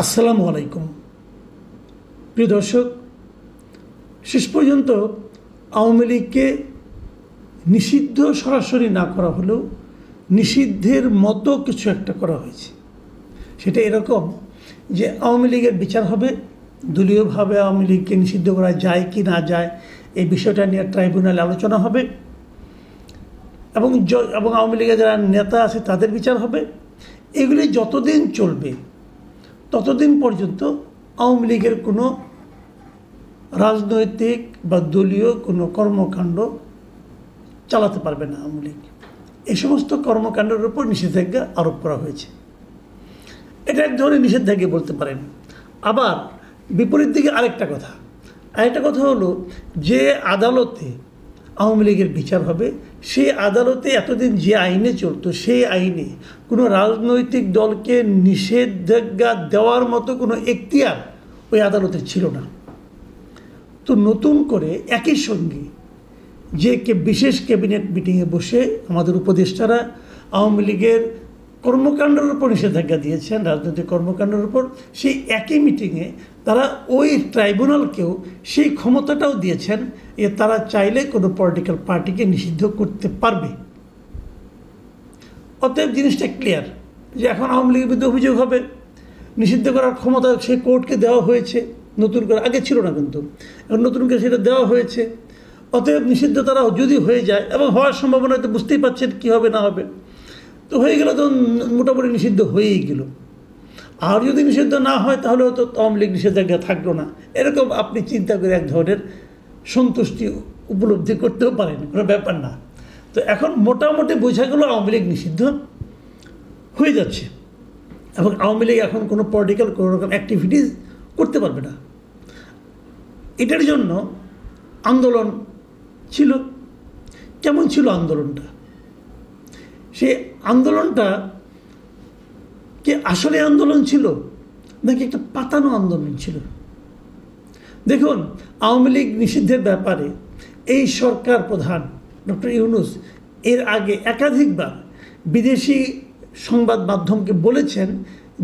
আসসালামু আলাইকুম প্রিয় দর্শক, শেষ পর্যন্ত আওয়ামী লীগকে নিষিদ্ধ সরাসরি না করা হলেও নিষিদ্ধের মতো কিছু একটা করা হয়েছে। সেটা এরকম যে আওয়ামী লীগের বিচার হবে, দলীয়ভাবে আওয়ামী লীগকে নিষিদ্ধ করা যায় কি না যায় এই বিষয়টা নিয়ে ট্রাইব্যুনালে আলোচনা হবে এবং আওয়ামী লীগের যারা নেতা আছে তাদের বিচার হবে। এগুলি যতদিন চলবে ততদিন পর্যন্ত আওয়ামী লীগের কোনো রাজনৈতিক বা দলীয় কোনো কর্মকাণ্ড চালাতে পারবে না আওয়ামী লীগ। এই সমস্ত কর্মকাণ্ডের উপর নিষেধাজ্ঞা আরোপ করা হয়েছে। এটা এক ধরনের নিষেধাজ্ঞা বলতে পারেন। আবার বিপরীত দিকে আরেকটা কথা হলো যে আদালতে আওয়ামী লীগের বিচার হবে, সেই আদালতে এতদিন যে আইনে চলতো সেই আইনে কোনো রাজনৈতিক দলকে নিষেধাজ্ঞা দেওয়ার মতো কোনো এখতিয়ার ওই আদালতে ছিল না। তো নতুন করে একই সঙ্গে যে বিশেষ ক্যাবিনেট মিটিংয়ে বসে আমাদের উপদেষ্টারা আওয়ামী লীগের কর্মকাণ্ডের উপর নিষেধাজ্ঞা দিয়েছেন, রাজনৈতিক কর্মকাণ্ডের উপর, সেই একই মিটিংয়ে তারা ওই ট্রাইব্যুনালকেও সেই ক্ষমতাটাও দিয়েছেন যে তারা চাইলে কোনো পলিটিক্যাল পার্টিকে নিষিদ্ধ করতে পারবে। অতএব জিনিসটা ক্লিয়ার যে এখন আওয়ামী লীগের বিরুদ্ধে অভিযোগ হবে, নিষিদ্ধ করার ক্ষমতা সেই কোর্টকে দেওয়া হয়েছে, নতুন করে, আগে ছিল না কিন্তু এখন নতুন করে সেটা দেওয়া হয়েছে। অতএব নিষিদ্ধ তারা যদি হয়ে যায়, এবং হওয়ার সম্ভাবনা তো বুঝতেই পারছেন কী হবে না হবে, তো হয়ে গেল, তো মোটামুটি নিষিদ্ধ হয়েই গেল। আর যদি নিষিদ্ধ না হয় তাহলে হয়তো আওয়ামী লীগ নিষেধাজ্ঞা থাকলো না, এরকম আপনি চিন্তা করে এক ধরনের সন্তুষ্টি উপলব্ধি করতেও পারেন, কোনো ব্যাপার না। তো এখন মোটামুটি বোঝা গেল আওয়ামী লীগ নিষিদ্ধ হয়ে যাচ্ছে এবং আওয়ামী লীগ এখন কোনো পলিটিক্যাল কোনো রকম অ্যাক্টিভিটিস করতে পারবে না। এটার জন্য আন্দোলন ছিল। কেমন ছিল আন্দোলনটা? সেই আন্দোলনটা কি আসলে আন্দোলন ছিল নাকি একটা পাতানো আন্দোলন ছিল? দেখুন, আওয়ামী লীগ নিষিদ্ধের ব্যাপারে এই সরকার প্রধান ডক্টর ইউনূস এর আগে একাধিকবার বিদেশি সংবাদ মাধ্যমকে বলেছেন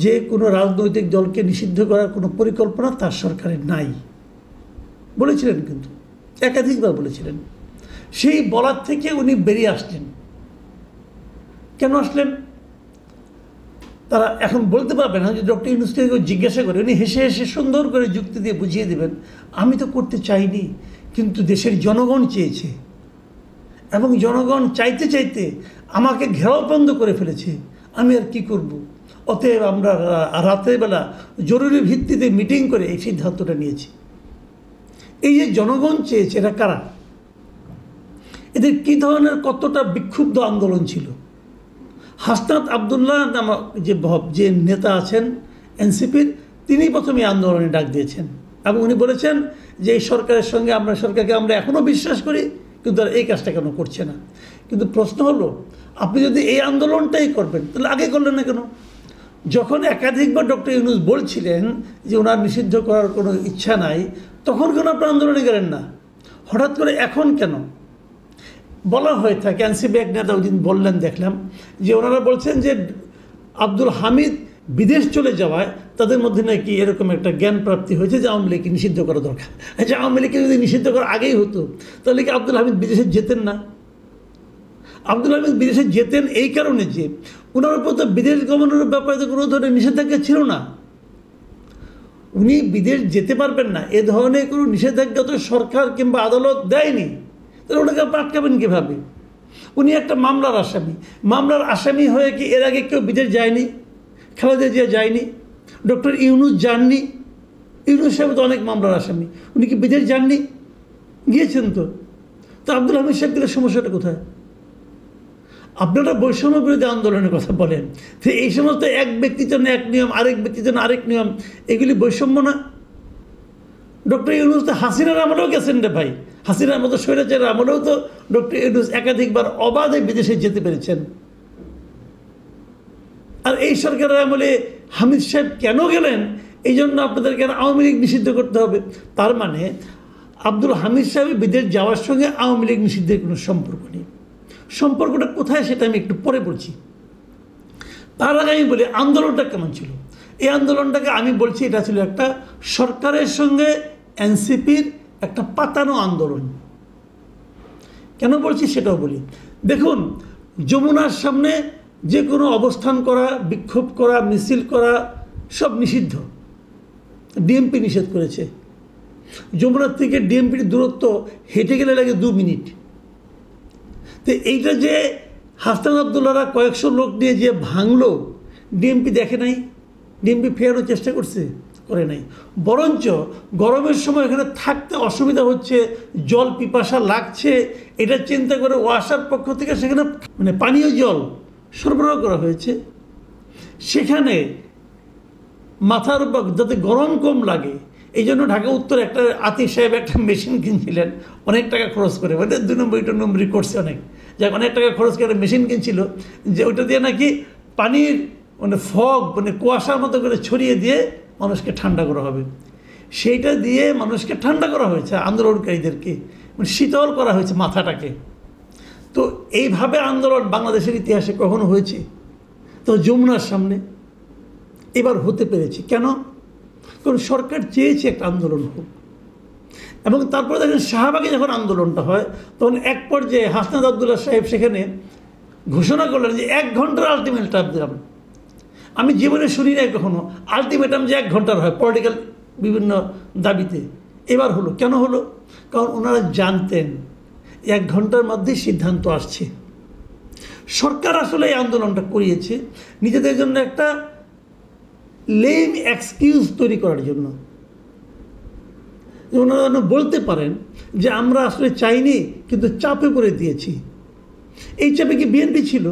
যে কোনো রাজনৈতিক দলকে নিষিদ্ধ করার কোনো পরিকল্পনা তার সরকারের নাই বলেছিলেন, কিন্তু একাধিকবার বলেছিলেন। সেই বলার থেকে উনি বেরিয়ে আসলেন। কেন আসলেন তারা এখন বলতে পারবে না। যে ডক্টর ইউনূসকে জিজ্ঞাসা করে উনি হেসে হেসে সুন্দর করে যুক্তি দিয়ে বুঝিয়ে দেবেন, আমি তো করতে চাইনি, কিন্তু দেশের জনগণ চেয়েছে এবং জনগণ চাইতে চাইতে আমাকে ঘেরাও বন্ধ করে ফেলেছে, আমি আর কি করব। অতএব আমরা রাতের বেলা জরুরি ভিত্তিতে মিটিং করে এই সিদ্ধান্তটা নিয়েছি। এই যে জনগণ চেয়েছে, এরা কারা? এদের কী ধরনের কতটা বিক্ষুব্ধ আন্দোলন ছিল? হাসনাত আবদুল্লাহ নামক যে নেতা আছেন এনসিপির, তিনি প্রথমে আন্দোলনে ডাক দিয়েছেন এবং উনি বলেছেন যে এই সরকারের সঙ্গে সরকারকে আমরা এখনও বিশ্বাস করি, কিন্তু আর এই কাজটা কেন করছে না। কিন্তু প্রশ্ন হলো, আপনি যদি এই আন্দোলনটাই করবেন তাহলে আগে করলেন না কেন? যখন একাধিকবার ডক্টর ইউনূস বলছিলেন যে ওনার নিষিদ্ধ করার কোনো ইচ্ছা নাই, তখন কেন আপনি আন্দোলনে গেলেন না? হঠাৎ করে এখন কেন? বলা হয়ে থাকে, এনসিপি এক নেতা ওই দিন বললেন, দেখলাম যে ওনারা বলছেন যে আব্দুল হামিদ বিদেশ চলে যাওয়ায় তাদের মধ্যে নাকি এরকম একটা জ্ঞান প্রাপ্তি হয়েছে যে আওয়ামী লীগকে নিষিদ্ধ করা দরকার। আচ্ছা, আওয়ামী লীগকে যদি নিষিদ্ধ করা আগেই হতো তাহলে কি আব্দুল হামিদ বিদেশে যেতেন না? আব্দুল হামিদ বিদেশে যেতেন এই কারণে যে ওনার উপর তো বিদেশ গমনের ব্যাপারে তো কোনো ধরনের নিষেধাজ্ঞা ছিল না। উনি বিদেশ যেতে পারবেন না এ ধরনের কোনো নিষেধাজ্ঞা তো সরকার কিংবা আদালত দেয়নি, তাহলে ওনাকে আপনি আটকাবেন কীভাবে? উনি একটা মামলার আসামি হয়ে কি এর আগে কেউ বিদেশ যায়নি? খালেদা জিয়া যায়নি, ডক্টর ইউনূস যাননি। ইউনূস সাহেব তো অনেক মামলার আসামি, উনি কি বিদেশ যাননি? গিয়েছেন তো। তো আব্দুল হামিদ সাহেব গেলে সমস্যাটা কোথায়? আপনারা বৈষম্য বিরোধী আন্দোলনের কথা বলেন, তো এই সমস্ত এক ব্যক্তির জন্য এক নিয়ম, আরেক ব্যক্তির জন্য আরেক নিয়ম, এগুলি বৈষম্য না? ডক্টর ইউনূস তো হাসিনার আমলেও গেছেন রে ভাই, হাসিনার মতো স্বৈরাচারের আমলেও তো ডক্টর ইউনূস একাধিকবার অবাধে বিদেশে যেতে পেরেছেন। আর এই সরকারের আমলে হামিদ সাহেব কেন গেলেন, এই জন্য আপনাদের কেন আওয়ামী লীগ নিষিদ্ধ করতে হবে? তার মানে আব্দুল হামিদ সাহেব বিদেশ যাওয়ার সঙ্গে আওয়ামী লীগ নিষিদ্ধের কোনো সম্পর্ক নেই। সম্পর্কটা কোথায় সেটা আমি একটু পরে বলছি। তার আগে আমি বলি আন্দোলনটা কেমন ছিল। এই আন্দোলনটাকে আমি বলছি এটা ছিল একটা সরকারের সঙ্গে এনসিপির একটা পাতানো আন্দোলন। কেন বলছি সেটাও বলি। দেখুন, যমুনার সামনে যে কোনো অবস্থান করা, বিক্ষোভ করা, মিছিল করা সব নিষিদ্ধ। ডিএমপি নিষেধ করেছে। যমুনার থেকে ডিএমপির দূরত্ব হেঁটে গেলে লাগে 2 মিনিট। তো এইটা যে হাসনাত আবদুল্লাহরা কয়েকশো লোক নিয়ে যে ভাঙলো, ডিএমপি দেখে নাই, ডিএমপি ফেরানোর চেষ্টা করছে, করে নাই। বরঞ্চ গরমের সময় এখানে থাকতে অসুবিধা হচ্ছে, জল পিপাসা লাগছে, এটা চিন্তা করে ওয়াসার পক্ষ থেকে সেখানে মানে পানীয় জল সরবরাহ করা হয়েছে। সেখানে মাথার উপর যাতে গরম কম লাগে এই জন্য ঢাকা উত্তরে একটা আতিক সাহেব একটা মেশিন কিনছিলেন অনেক টাকা খরচ করে, মানে 2 নম্বরই করছে অনেক, যাক অনেক টাকা খরচ করে মেশিন কিনছিল, যে ওইটা দিয়ে নাকি পানির মানে ফগ মানে কুয়াশার মতো করে ছড়িয়ে দিয়ে মানুষকে ঠান্ডা করা হবে। সেইটা দিয়ে মানুষকে ঠান্ডা করা হয়েছে, আন্দোলনকারীদেরকে মানে শীতল করা হয়েছে মাথাটাকে। তো এইভাবে আন্দোলন বাংলাদেশের ইতিহাসে কখনো হয়েছে? তো যমুনার সামনে এবার হতে পেরেছে কেন? কারণ সরকার চেয়েছে একটা আন্দোলন হোক। এবং তারপরে দেখেন শাহবাগে যখন আন্দোলনটা হয় তখন এক পর্যায়ে হাসনাত আবদুল্লাহ সাহেব সেখানে ঘোষণা করলেন যে 1 ঘন্টার আলটিমেটাম দিলাম। আমি জীবনে শুনি নাই কখনো আলটিমেটাম যে 1 ঘন্টার হয় পলিটিক্যাল বিভিন্ন দাবিতে। এবার হলো, কেন হলো? কারণ ওনারা জানতেন 1 ঘন্টার মধ্যেই সিদ্ধান্ত আসছে। সরকার আসলে এই আন্দোলনটা করিয়েছে নিজেদের জন্য একটা লেম এক্সকিউজ তৈরি করার জন্য। ওনারা বলতে পারেন যে আমরা আসলে চাইনি, কিন্তু চাপে পড়ে দিয়েছি। এই চাপে কি বিএনপি ছিল?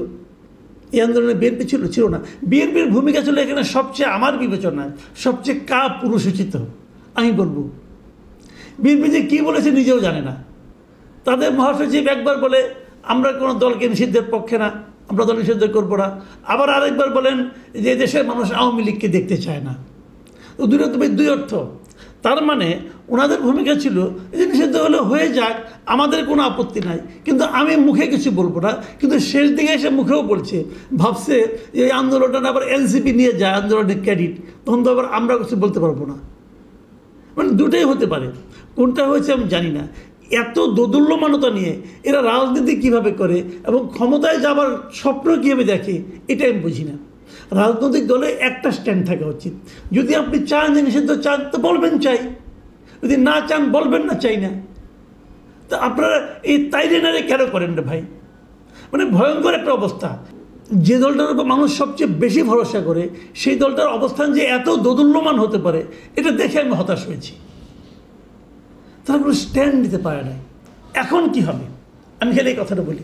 এই আন্দোলনে বিএনপি ছিল? ছিল না। বিএনপির ভূমিকা ছিল এখানে সবচেয়ে, আমার বিবেচনায় সবচেয়ে পুরুষোচিত। আমি বলবো বিএনপি যে কী বলেছে নিজেও জানে না। তাদের মহাসচিব একবার বলে আমরা কোনো দলকে নিষিদ্ধের পক্ষে না, আমরা দল নিষিদ্ধ করবো না, আবার আরেকবার বলেন যে দেশের মানুষ আওয়ামী লীগকে দেখতে চায় না। তো দুই অর্থ। তার মানে ওনাদের ভূমিকা ছিল যে নিষিদ্ধ হলে হয়ে যাক, আমাদের কোনো আপত্তি নাই, কিন্তু আমি মুখে কিছু বলবো না। কিন্তু শেষ দিকে এসে মুখেও বলছে, ভাবছে যে এই আন্দোলনটা আবার এনসিপি নিয়ে যায় আন্দোলনের ক্রেডিট, তখন তো আবার আমরা কিছু বলতে পারবো না। মানে দুটোই হতে পারে, কোনটা হয়েছে আমি জানি না। এত দোদুল্যমানতা নিয়ে এরা রাজনীতি কিভাবে করে এবং ক্ষমতায় যাবার স্বপ্ন কীভাবে দেখে এটা আমি বুঝি না। রাজনৈতিক দলে একটা স্ট্যান্ড থাকা উচিত। যদি আপনি চান যে নিষিদ্ধ চান তো বলবেন চাই, যদি না চান বলবেন না চাই না। তো আপনারা এই তাইরেনারে কেন করেন রে ভাই? মানে ভয়ঙ্কর একটা অবস্থা। যে দলটার উপর মানুষ সবচেয়ে বেশি ভরসা করে সেই দলটার অবস্থান যে এত দোদুল্যমান হতে পারে এটা দেখে আমি হতাশ হয়েছি। তারা কোনো স্ট্যান্ড নিতে পারে না। এখন কি হবে? আমি খালি এই কথাটা বলি,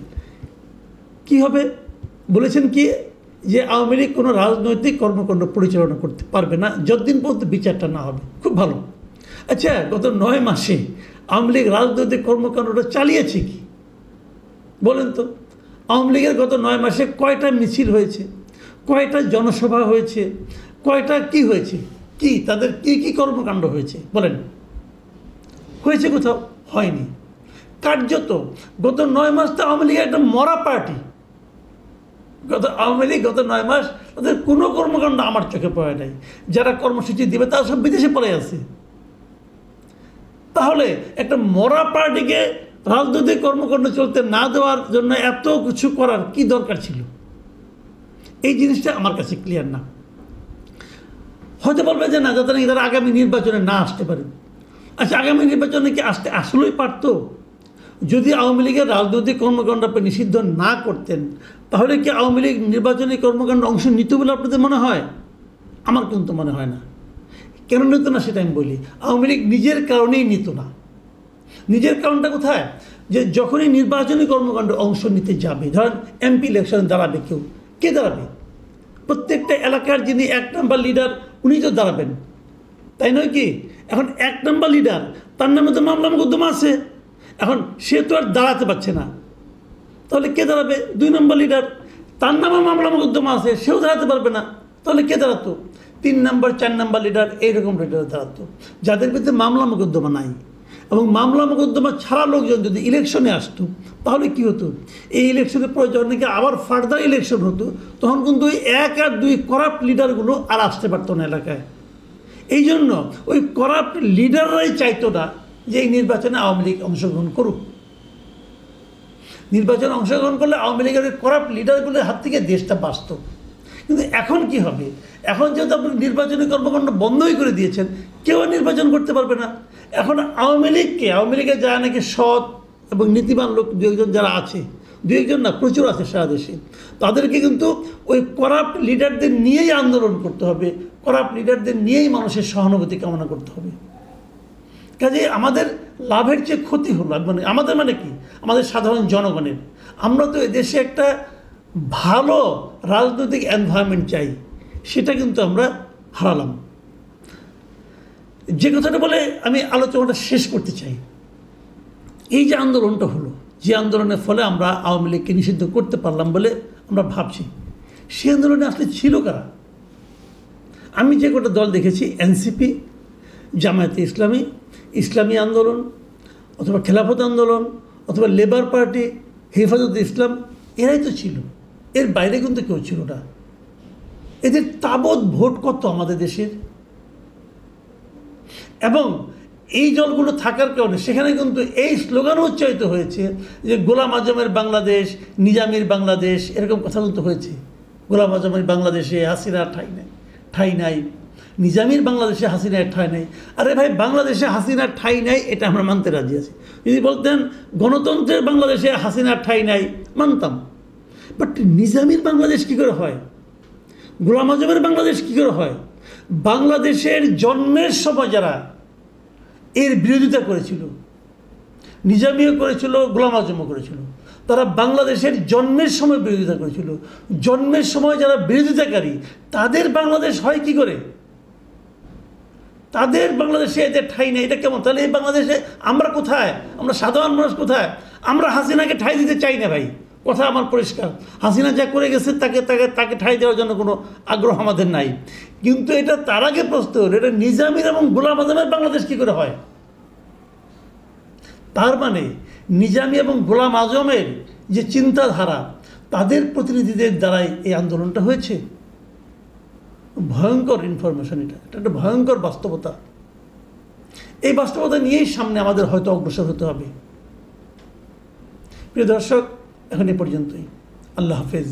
কি হবে? বলেছেন কি যে আওয়ামী লীগ কোনো রাজনৈতিক কর্মকাণ্ড পরিচালনা করতে পারবে না যতদিন পর্যন্ত বিচারটা না হবে। খুব ভালো। আচ্ছা, গত 9 মাসে আওয়ামী লীগ রাজনৈতিক কর্মকাণ্ডটা চালিয়েছে কি বলেন তো? আওয়ামী লীগের গত 9 মাসে কয়টা মিছিল হয়েছে, কয়টা জনসভা হয়েছে, কয়টা কি হয়েছে, কি তাদের কি কি কর্মকাণ্ড হয়েছে বলেন? হয়েছে কোথাও? হয়নি। কার্যত গত 9 মাস তো আওয়ামী লীগের একটা মরা পার্টি। আওয়ামী লীগ গত 9 মাস তাদের কোনো কর্মকাণ্ড আমার চোখে পড়ে নাই। যারা কর্মসূচি দিবে তারা সব বিদেশে পড়ে আছে। তাহলে একটা মরা পার্টিকে রাজনৈতিক কর্মকাণ্ড চলতে না দেওয়ার জন্য এত কিছু করার কি দরকার ছিল? এই জিনিসটা আমার কাছে ক্লিয়ার না। হয়তো বলবে যে না, যাতে নাকি তারা আগামী নির্বাচনে না আসতে পারে। আচ্ছা, আগামী নির্বাচনে কি আসতে আসলেই পারত? যদি আওয়ামী লীগের রাজনৈতিক কর্মকাণ্ড আপনি নিষিদ্ধ না করতেন তাহলে কি আওয়ামী লীগ নির্বাচনী কর্মকাণ্ড অংশ নিত বলে আপনাদের মনে হয়? আমার কিন্তু মনে হয় না। কেন নিত না সেটা আমি বলি। আওয়ামী লীগ নিজের কারণেই নিত না। নিজের কারণটা কোথায়? যে যখনই নির্বাচনী কর্মকাণ্ড অংশ নিতে যাবে, ধরেন এমপি ইলেকশনে দাঁড়াবে কেউ, কে দাঁড়াবে? প্রত্যেকটা এলাকার যিনি 1 নম্বর লিডার উনি তো দাঁড়াবেন, তাই নয় কি? এখন 1 নম্বর লিডার, তার নামে তো মামলা মোকদ্দমা আছে। এখন সে তো আর দাঁড়াতে পারছে না, তাহলে কে দাঁড়াবে? 2 নম্বর লিডার, তার নামে মামলা মোকদ্দমা আছে, সেও দাঁড়াতে পারবে না, তাহলে কে দাঁড়াতো? 3 নম্বর 4 নম্বর লিডার, এইরকম লিডার দাঁড়াতো যাদের বিরুদ্ধে মামলা মোকদ্দমা নাই। এবং মামলা মোকদ্দমা ছাড়া লোকজন যদি ইলেকশনে আসতো তাহলে কি হতো, এই ইলেকশনের পরে যখন নাকি আবার ফার্দার ইলেকশন হতো তখন কিন্তু ওই 1 আর 2 করাপ্ট লিডারগুলো আর আসতে পারতো না এলাকায়। এই জন্য ওই করাপ্ট লিডাররাই চাইতো না যে এই নির্বাচনে আওয়ামী লীগ অংশগ্রহণ করুক। নির্বাচনে অংশগ্রহণ করলে আওয়ামী লীগের করাপ্ট লিডারগুলোর হাত থেকে দেশটা বাঁচত। কিন্তু এখন কি হবে, এখন যেহেতু আপনি নির্বাচনী কর্মকাণ্ড বন্ধই করে দিয়েছেন, কেউ নির্বাচন করতে পারবে না। এখন আওয়ামী লীগের যারা নাকি সৎ এবং নীতিবান লোক 2-1 যারা আছে, 2-1 না প্রচুর আছে সারা দেশে, তাদেরকে কিন্তু ওই করাপ্ট লিডারদের নিয়েই আন্দোলন করতে হবে, করাপ্ট লিডারদের নিয়েই মানুষের সহানুভূতি কামনা করতে হবে। কাজে আমাদের লাভের চেয়ে ক্ষতি হলো, আমাদের মানে কি, আমাদের সাধারণ জনগণের। আমরা তো এদেশে একটা ভালো রাজনৈতিক এনভায়রনমেন্ট চাই, সেটা কিন্তু আমরা হারালাম। যে কথাটা বলে আমি আলোচনাটা শেষ করতে চাই, এই যে আন্দোলনটা হলো, যে আন্দোলনের ফলে আমরা আওয়ামী লীগকে নিষিদ্ধ করতে পারলাম বলে আমরা ভাবছি, সেই আন্দোলনে আসলে ছিল কারা? আমি যে কটা দল দেখেছি, এনসিপি, জামায়াতে ইসলামী, ইসলামী আন্দোলন, অথবা খেলাফত আন্দোলন, অথবা লেবার পার্টি, হেফাজতে ইসলাম, এরাই তো ছিল। এর বাইরে কিন্তু কেউ ছিল না। এদের তাবৎ ভোট কত আমাদের দেশের, এবং এই দলগুলো থাকার কারণে সেখানে কিন্তু এই স্লোগানও উচ্চারিত হয়েছে যে গোলাম আজমের বাংলাদেশ, নিজামীর বাংলাদেশ, এরকম কথা কিন্তু হয়েছে। গোলাম আজমের বাংলাদেশে হাসিনার ঠাঁই নাই, নিজামীর বাংলাদেশে হাসিনার ঠাঁই নাই। আরে ভাই, বাংলাদেশে হাসিনার ঠাঁই নাই এটা আমরা মানতে রাজি আছি। যদি বলতেন গণতন্ত্রের বাংলাদেশে হাসিনার ঠাঁই নাই, মানতাম। বাট নিজামীর বাংলাদেশ কী করে হয়, গোলাম আজমের বাংলাদেশ কী করে হয়? বাংলাদেশের জন্মের সময় যারা এর বিরোধিতা করেছিল, নিজামীও করেছিল, গোলাম আজমও করেছিল, তারা বাংলাদেশের জন্মের সময় বিরোধিতা করেছিল। জন্মের সময় যারা বিরোধিতাকারী তাদের বাংলাদেশ হয় কি করে? তাদের বাংলাদেশে এদের ঠাঁই নেই, এটা কেমন? তাহলে এই বাংলাদেশে আমরা কোথায়? আমরা সাধারণ মানুষ কোথায়? আমরা হাসিনাকে ঠাঁই দিতে চাই না ভাই, কথা আমার পরিষ্কার। হাসিনা যা করে গেছে তাকে ঠাঁই দেওয়ার জন্য কোনো আগ্রহ আমাদের নাই। কিন্তু এটা তার আগে প্রশ্ন হলো, এটা নিজামীর এবং গোলাম আজমের বাংলাদেশ কী করে হয়? তার মানে নিজামী এবং গোলাম আজমের যে চিন্তাধারা, তাদের প্রতিনিধিদের দ্বারাই এই আন্দোলনটা হয়েছে। ভয়ঙ্কর ইনফরমেশন, এটা একটা ভয়ঙ্কর বাস্তবতা। এই বাস্তবতা নিয়েই সামনে আমাদের হয়তো অগ্রসর হতে হবে। প্রিয় দর্শক, এখন এ পর্যন্তই। আল্লাহ হাফেজ।